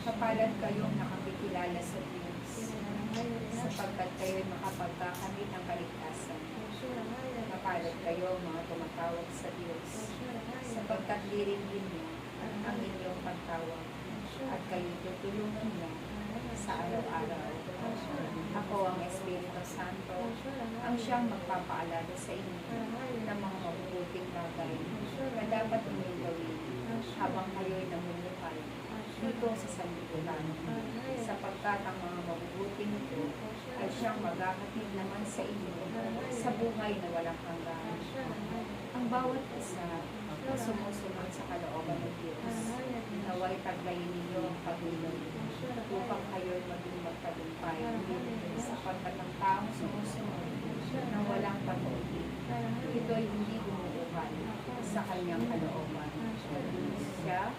Kapalad kayong nakapikilala sa Diyos, sapagkat kayo'y makapagkakamit ng kaligtasan. Kapalad kayo mga tumatawag sa Diyos, sapagkat diringgin niya ang inyong pagtawag, at kayo'y tutulungan niya sa araw-araw. Ako ang Espiritu Santo, ang siyang magpapaalala sa inyo ng mga mabubuting bagay na dapat inyong gawin habang kayo'y namumuhay dito sa sanlibutan, sapagkat ang mga mabubuting ito ay siyang maghahatid naman sa inyo sa buhay na walang hanggan. Ang bawat isa na sumusunod sa kalooban ng Diyos, naway taglayin ninyo ang pag-uloy upang kayo'y maging magtagumpay, sapagkat ang taong sumusunod ng walang pag-uwi, ito'y hindi gumuuhan sa kanyang kalooban. Siya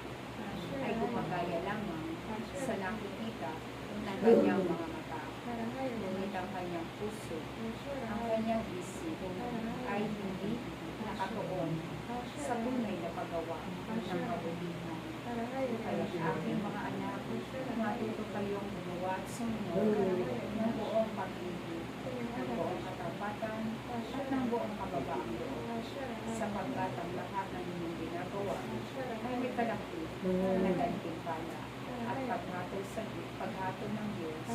ay gumagaya lamang sa nakikita ng kanyang mga mata, ngunit ang kanyang puso, ang kanyang isip ay hindi nakatuon sa tunay na paggawa ng kabutihan. Kaya aking mga anak, matuto kayong gumawa at sumunod ng buong pag-ibig, ng buong katapatan, at ng buong kababaan loob, sapagkat ang lahat ng inyong ginagawa ay may kalakip na gantimpala at paghatol ng Diyos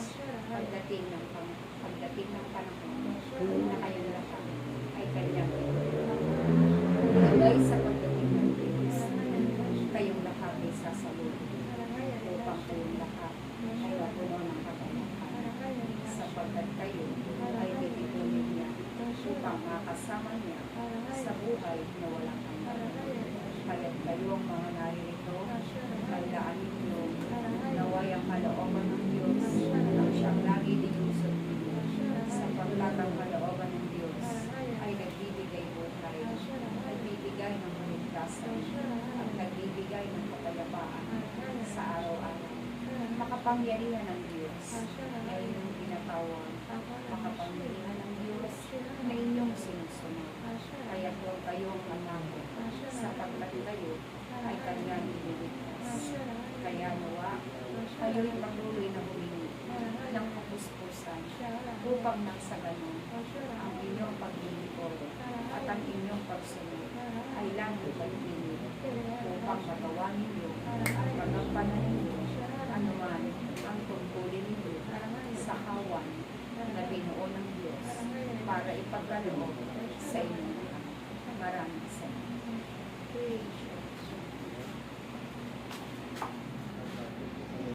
pagdating ng panahon na kayong lahat ay kanyang gaway sa pagdating ng Diyos. Kayong lahat ay sasalubong upang kayong lahat ay mapuno ng kaganapan, sapagkat kayo ay titipulin niya upang makasama niya sa buhay na walang hanggan. Kaya't kayong mga naririto, tandaan ninyo naway ang kalooban ng Diyos ang siyang lagi ninyong sundin, sapagkat ang kalooban ng Diyos ay nagbibigay buhay, nagbibigay ng kaligtasan, at nagbibigay ng kapayapaan sa araw-araw. Makapangyarihan ng Diyos na inyong tinatawag, makapangyarihan ng Diyos na inyong sinusunod. Kaya huwag kayong matakot, sapagkat kayo ay kanyang ililigtas. Kaya nawa, kayo'y patuloy na humingi ng kapuspusan upang nang sa ganon ang inyong paglilingkod at ang inyong pagsunod ay langit at init upang magawa ninyo at magampanan ninyo anuman ang tungkulin ninyo sa kawan na binuo ng Diyos para ipagkaloob sa